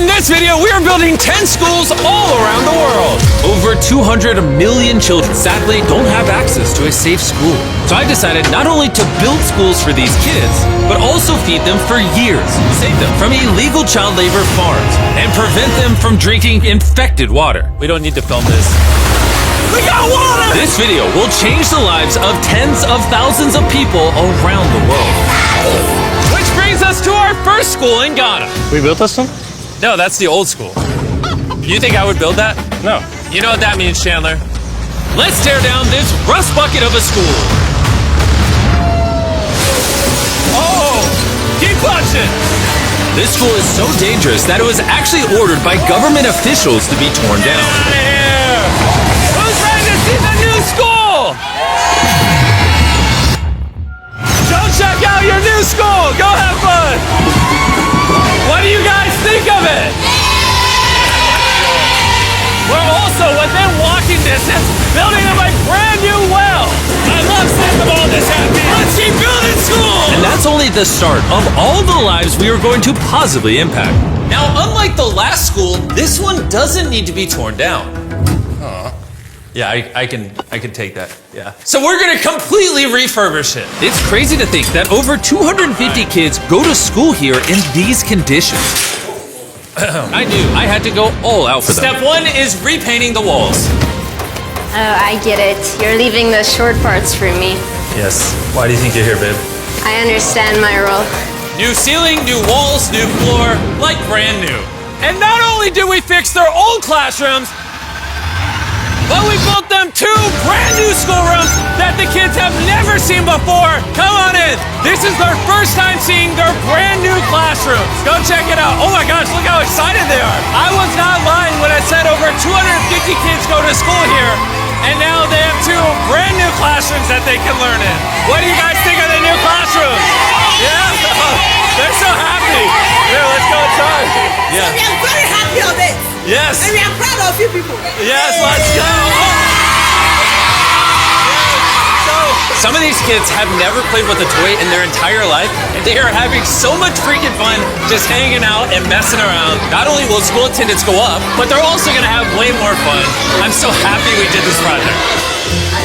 In this video, we are building 10 schools all around the world. Over 200 million children sadly don't have access to a safe school. So I decided not only to build schools for these kids, but also feed them for years, save them from illegal child labor farms, and prevent them from drinking infected water. We don't need to film this. We got water! This video will change the lives of tens of thousands of people around the world. Which brings us to our first school in Ghana. We built this one? No, that's the old school. You think I would build that? No. You know what that means, Chandler? Let's tear down this rust bucket of a school. Oh, keep punching. This school is so dangerous that it was actually ordered by government officials to be torn down. Get out of here! Who's ready to see the new school? Go check out your new school. Go have fun. What do you guys think of it? We're also within walking distance building up a brand new well. I love seeing them all this happy. Let's keep building schools. And that's only the start of all the lives we are going to positively impact. Now, unlike the last school, this one doesn't need to be torn down. Yeah, I can take that, yeah. So we're gonna completely refurbish it. It's crazy to think that over 250 kids go to school here in these conditions. I knew I had to go all out for them. Step one is repainting the walls. Oh, I get it. You're leaving the short parts for me. Yes, why do you think you're here, babe? I understand my role. New ceiling, new walls, new floor, like brand new. And not only did we fix their old classrooms, but we built them 2 brand new schoolrooms that the kids have never seen before. Come on in. This is their first time seeing their brand new classrooms. Go check it out. Oh my gosh, look how excited they are. I was not lying when I said over 250 kids go to school here, and now they have 2 brand new classrooms that they can learn in. What do you guys think of the new classrooms? Yeah? They're so happy. Here, let's go inside. Yeah. So we are very happy of it. Yes. And we are proud of you people. Yes, let's go. So, some of these kids have never played with a toy in their entire life, and they are having so much freaking fun just hanging out and messing around. Not only will school attendance go up, but they're also going to have way more fun. I'm so happy we did this project.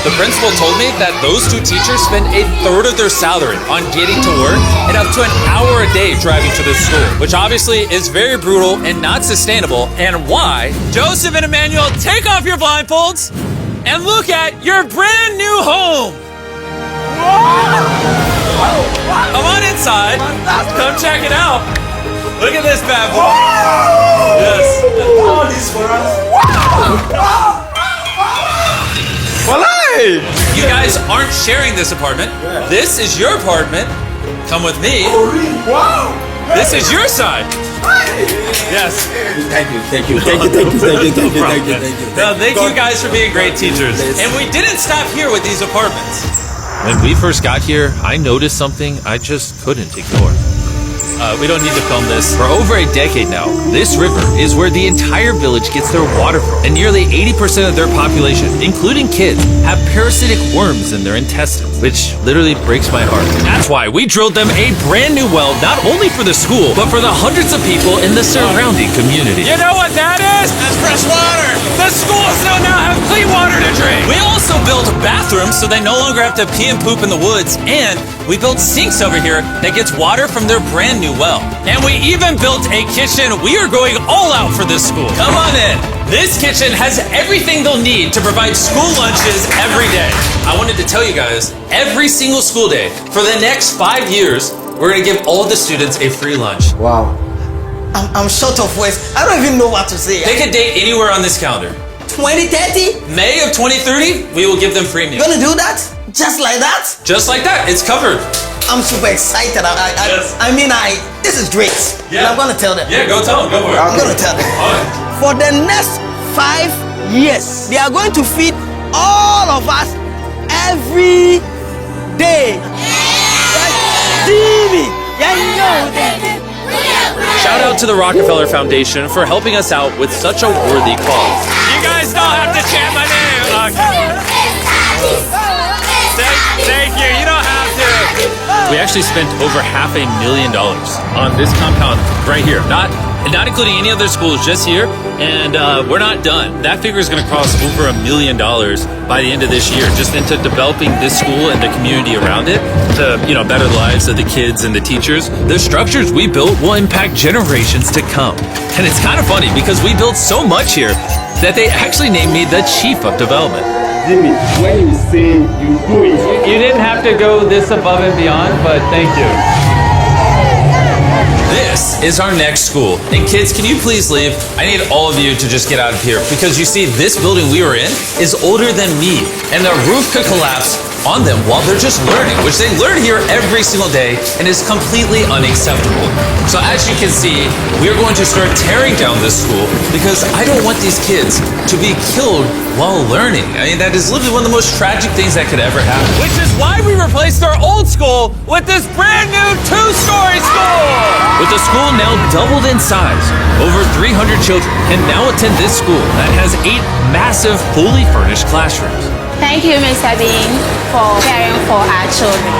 The principal told me that those 2 teachers spend 1/3 of their salary on getting to work and up to an hour a day driving to this school, which obviously is very brutal and not sustainable, and why. Joseph and Emmanuel, take off your blindfolds and look at your brand new home. Come on inside. Come check it out. Look at this bad boy. Yes. All this for us. You guys aren't sharing this apartment. This is your apartment. Come with me. Wow. This is your side. Yes. Thank you. No, thank you guys for being great teachers. And we didn't stop here with these apartments. When we first got here, I noticed something I just couldn't ignore. We don't need to film this. For over a decade now, this river is where the entire village gets their water from. And nearly 80% of their population, including kids, have parasitic worms in their intestines, which literally breaks my heart. That's why we drilled them a brand new well, not only for the school, but for the hundreds of people in the surrounding community. You know what that is? That's fresh water. The schools now have clean water to drink. We also built bathrooms so they no longer have to pee and poop in the woods, and we built sinks over here that gets water from their brand new well. And we even built a kitchen. We are going all out for this school. Come on in. This kitchen has everything they'll need to provide school lunches every day. I wanted to tell you guys, every single school day for the next 5 years, we're going to give all the students a free lunch. Wow. I'm short of words. I don't even know what to say. Pick a date anywhere on this calendar. 2030? May of 2030, we will give them free meals. You're gonna do that? Just like that? Just like that. It's covered. I'm super excited. Yes. This is great. Yeah. And I'm gonna tell them. Yeah, go tell them. Go for it. I'm gonna tell them. All right. For the next 5 years, they are going to feed all of us every day. TV. Shout out to the Rockefeller Foundation for helping us out with such a worthy cause. You guys don't have to chant my name. Thank you. You don't have to. We actually spent over $500,000 on this compound right here. Not not including any other schools, just here. And we're not done. That figure is going to cross over $1 million by the end of this year, just into developing this school and the community around it to, better the lives of the kids and the teachers. The structures we built will impact generations to come. And it's kind of funny because we built so much here that they actually named me the Chief of Development. Jimmy, when you say you do it. You didn't have to go this above and beyond, but thank you. This is our next school. And kids, can you please leave? I need all of you to just get out of here because you see, this building we were in is older than me, and the roof could collapse on them while they're just learning, which they learn here every single day and is completely unacceptable. So as you can see, we're going to start tearing down this school because I don't want these kids to be killed while learning. I mean, that is literally one of the most tragic things that could ever happen. Which is why we replaced our old school with this brand new 2-story school! With the school now doubled in size, over 300 children can now attend this school that has 8 massive, fully furnished classrooms. Thank you, Mr. Bean, for caring for our children.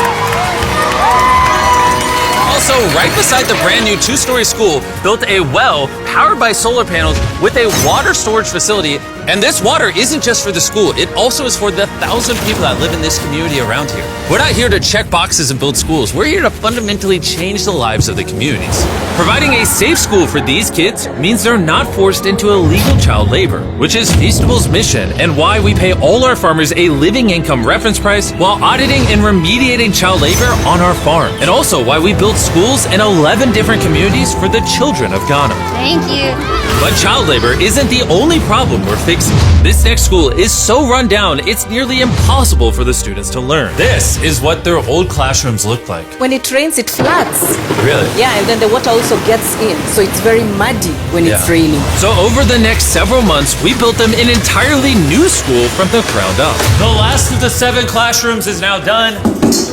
Also, right beside the brand new 2-story school, built a well powered by solar panels with a water storage facility. And this water isn't just for the school, it also is for the 1,000 people that live in this community around here. We're not here to check boxes and build schools. We're here to fundamentally change the lives of the communities. Providing a safe school for these kids means they're not forced into illegal child labor, which is Feastable's mission and why we pay all our farmers a living income reference price while auditing and remediating child labor on our farm. And also why we build schools in 11 different communities for the children of Ghana. Thank you. But child labor isn't the only problem we're facing. This next school is so run down, it's nearly impossible for the students to learn. This is what their old classrooms look like. When it rains, it floods. Really? Yeah, and then the water also gets in, so it's very muddy when it's raining. So over the next several months, we built them an entirely new school from the ground up. The last of the 7 classrooms is now done.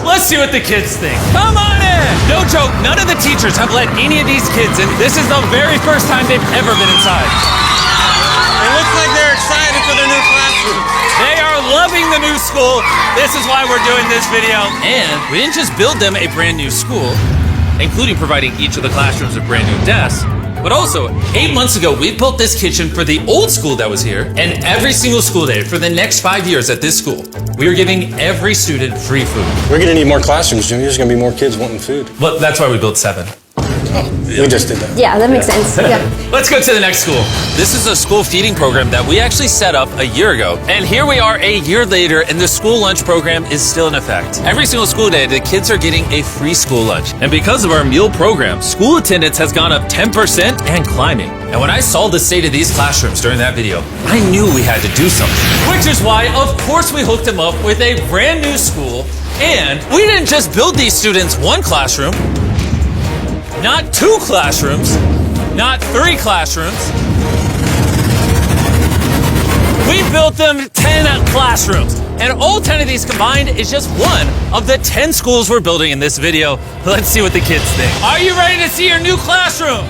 Let's see what the kids think. Come on in! No joke, none of the teachers have let any of these kids in. This is the very first time they've ever been inside. It looks like they're excited for their new classroom. They are loving the new school. This is why we're doing this video. And we didn't just build them a brand new school, including providing each of the classrooms with brand new desks, but also 8 months ago, we built this kitchen for the old school that was here, and every single school day for the next 5 years at this school, we are giving every student free food. We're going to need more classrooms, Jimmy. There's going to be more kids wanting food. Well, that's why we built 7. We just did that. Yeah, that makes sense. Yeah. Let's go to the next school. This is a school feeding program that we actually set up a year ago. And here we are a year later, and the school lunch program is still in effect. Every single school day, the kids are getting a free school lunch. And because of our meal program, school attendance has gone up 10% and climbing. And when I saw the state of these classrooms during that video, I knew we had to do something. Which is why, of course, we hooked them up with a brand new school. And we didn't just build these students 1 classroom, not 2 classrooms, not 3 classrooms. We built them 10 classrooms. And all 10 of these combined is just one of the 10 schools we're building in this video. Let's see what the kids think. Are you ready to see your new classroom?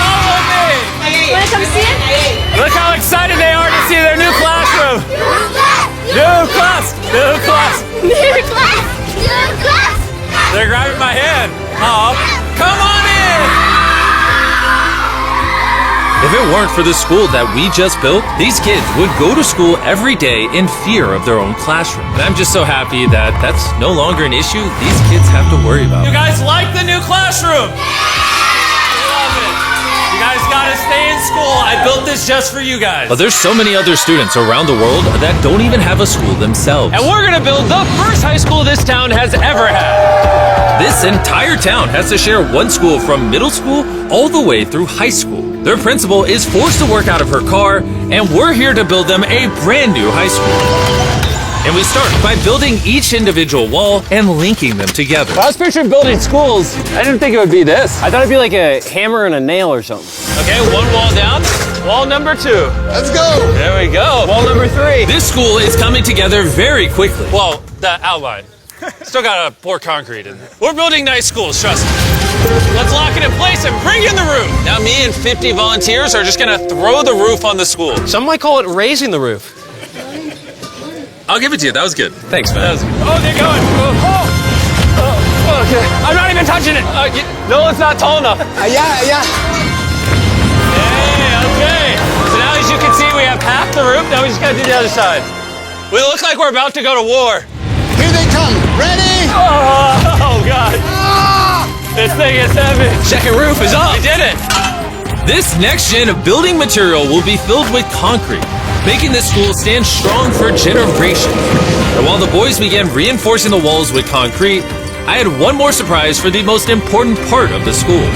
Follow me! Want to come see it? Look how excited they are to see their new classroom. New class! New class! New class! New class! They're grabbing my hand. Oh, come on in! If it weren't for the school that we just built, these kids would go to school every day in fear of their own classroom. And I'm just so happy that that's no longer an issue these kids have to worry about. You guys like the new classroom? Love it. You guys gotta stay in school. I built this just for you guys. But there's so many other students around the world that don't even have a school themselves. And we're gonna build the first high school this town has ever had. This entire town has to share one school from middle school all the way through high school. Their principal is forced to work out of her car, and we're here to build them a brand new high school. And we start by building each individual wall and linking them together. When I was picturing building schools, I didn't think it would be this. I thought it'd be like a hammer and a nail or something. Okay, 1 wall down. Wall number 2. Let's go. There we go. Wall number 3. This school is coming together very quickly. Well, the outline. Still gotta pour concrete in. We're building nice schools, trust me. Let's lock it in place and bring in the roof. Now me and 50 volunteers are just gonna throw the roof on the school. Some might call it raising the roof. I'll give it to you, that was good. Thanks, man. That was good. Oh, they're going. Oh, okay. I'm not even touching it. No, it's not tall enough. Yeah. the roof. Now we just gotta do the other side. We look like we're about to go to war. Here they come. Ready? Oh God. This thing is heavy. Second roof is up. We did it. This next gen of building material will be filled with concrete, making this school stand strong for generations. And while the boys began reinforcing the walls with concrete, I had one more surprise for the most important part of the school.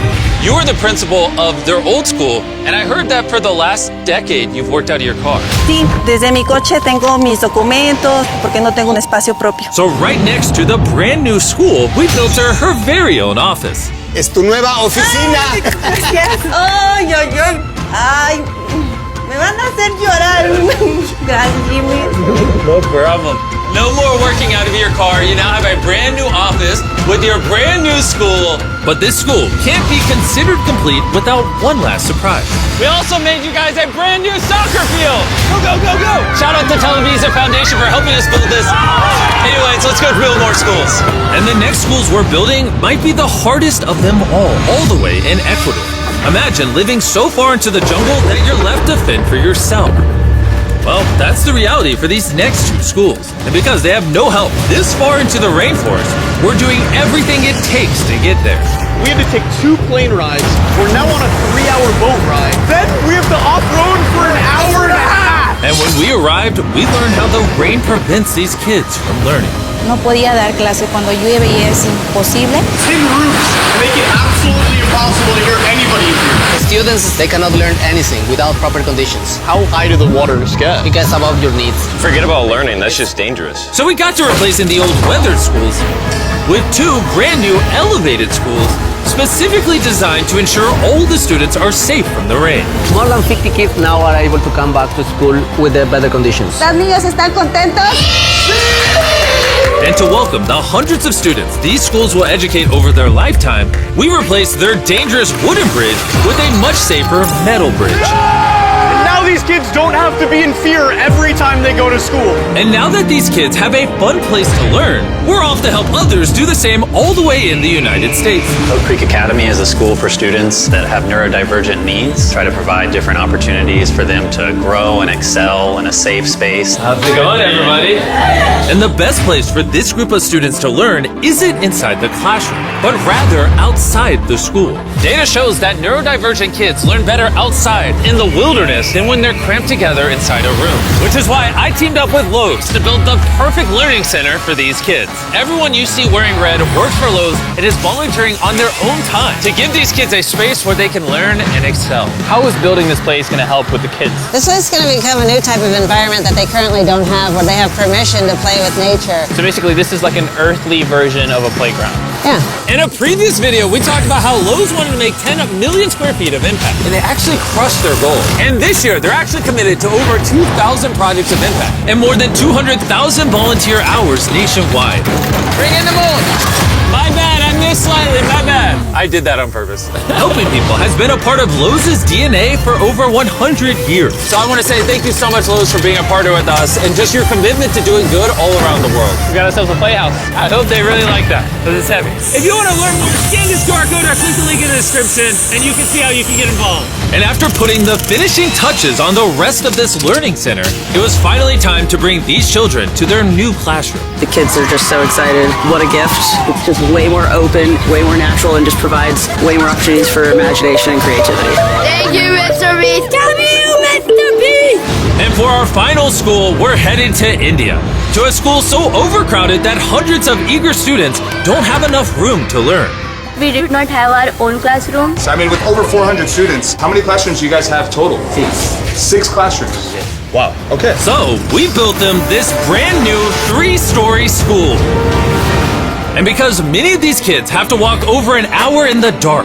You were the principal of their old school, and I heard that for the last decade you've worked out of your car. Sí, desde mi coche tengo mis documentos porque no tengo un espacio propio. So right next to the brand new school, we built her very own office. Es tu nueva oficina. Gracias. Ay, ay, ay. Ay, me van a hacer llorar. Gracias, Jimmy. No problem. No more working out of your car. You now have a brand new office with your brand new school. But this school can't be considered complete without one last surprise. We also made you guys a brand new soccer field. Go, go, go, go. Shout out to Televisa Foundation for helping us build this. Anyways, let's go build more schools. And the next schools we're building might be the hardest of them all the way in Ecuador. Imagine living so far into the jungle that you're left to fend for yourself. Well, that's the reality for these next two schools. And because they have no help this far into the rainforest, we're doing everything it takes to get there. We had to take 2 plane rides. We're now on a 3-hour boat ride. Then we have to off-road for an hour and a half. And when we arrived, we learned how the rain prevents these kids from learning. No podía dar clase cuando llueve y es imposible. Tin roofs make it absolutely impossible to hear anybody in here. Students, they cannot learn anything without proper conditions. How high do the waters get? It gets above your needs. Forget about learning, that's just dangerous. So we got to replacing the old weathered schools with 2 brand new elevated schools specifically designed to ensure all the students are safe from the rain. More than 50 kids now are able to come back to school with the better conditions. ¿Los niños están contentos? And to welcome the hundreds of students these schools will educate over their lifetime, we replaced their dangerous wooden bridge with a much safer metal bridge. And now these kids don't have to be in fear every time they go to school. And now that these kids have a fun place to learn, we're off to help others do the same all the way in the United States. Oak Creek Academy is a school for students that have neurodivergent needs. Try to provide different opportunities for them to grow and excel in a safe space. How's it going, everybody? And the best place for this group of students to learn isn't inside the classroom, but rather outside the school. Data shows that neurodivergent kids learn better outside in the wilderness than when they're cramped together inside a room. Which is why I teamed up with Lowe's to build the perfect learning center for these kids. Everyone you see wearing red works for Lowe's and is volunteering on their own time to give these kids a space where they can learn and excel. How is building this place going to help with the kids? This is going to become a new type of environment that they currently don't have, where they have permission to play with nature. So basically, this is like an earthly version of a playground. Yeah. In a previous video, we talked about how Lowe's wanted to make 10 million square feet of impact, and they actually crushed their goal. And this year, they're actually committed to over 2,000 projects of impact and more than 200,000 volunteer hours nationwide. Bring in the moon! My bad, I missed slightly, my bad. I did that on purpose. Helping people has been a part of Lowe's DNA for over 100 years. So I want to say thank you so much, Lowe's, for being a partner with us and just your commitment to doing good all around the world. We got ourselves a playhouse. I hope they really like that, because it's heavy. If you want to learn more, scan this QR code or click the link in the description, and you can see how you can get involved. And after putting the finishing touches on the rest of this learning center, it was finally time to bring these children to their new classroom. The kids are just so excited. What a gift. It's just way more open, way more natural, and just provides way more opportunities for imagination and creativity. Thank you, Mr. B. W, Mr. B. And for our final school, we're headed to India, to a school so overcrowded that hundreds of eager students don't have enough room to learn. We did not have our own classroom. So, I mean, with over 400 students, how many classrooms do you guys have total? 6 classrooms. Wow. Okay. So we built them this brand new 3-story school. And because many of these kids have to walk over an hour in the dark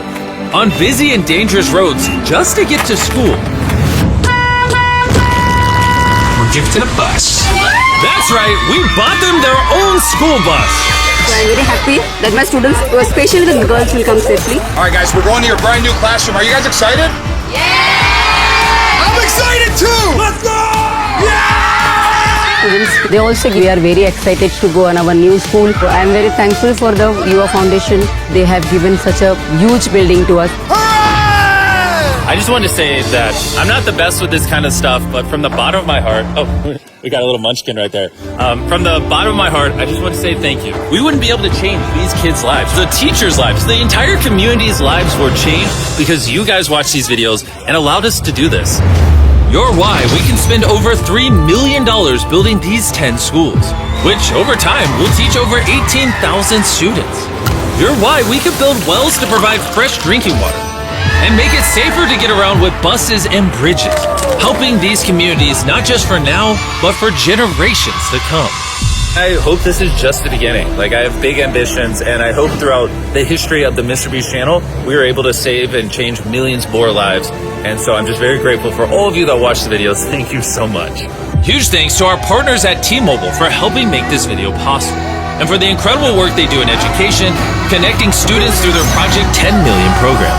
on busy and dangerous roads just to get to school, we're gifted a bus. That's right, we bought them their own school bus. So I'm very happy that my students, especially the girls, will come safely. All right, guys, we're going to your brand new classroom. Are you guys excited? Yeah! I'm excited too! Let's go! Students, they also we are very excited to go on our new school. So I am very thankful for the UA Foundation. They have given such a huge building to us. Hooray! I just wanted to say that I'm not the best with this kind of stuff, but from the bottom of my heart, oh, we got a little munchkin right there. From the bottom of my heart, I just want to say thank you. We wouldn't be able to change these kids' lives, the teachers' lives, the entire community's lives were changed because you guys watched these videos and allowed us to do this. You're why we can spend over $3 million building these 10 schools, which over time will teach over 18,000 students. You're why we can build wells to provide fresh drinking water and make it safer to get around with buses and bridges, helping these communities not just for now, but for generations to come. I hope this is just the beginning. Like, I have big ambitions, and I hope throughout the history of the Mr. Beast channel, we are able to save and change millions more lives. And so I'm just very grateful for all of you that watch the videos. Thank you so much. Huge thanks to our partners at T-Mobile for helping make this video possible, and for the incredible work they do in education, connecting students through their Project 10 Million program.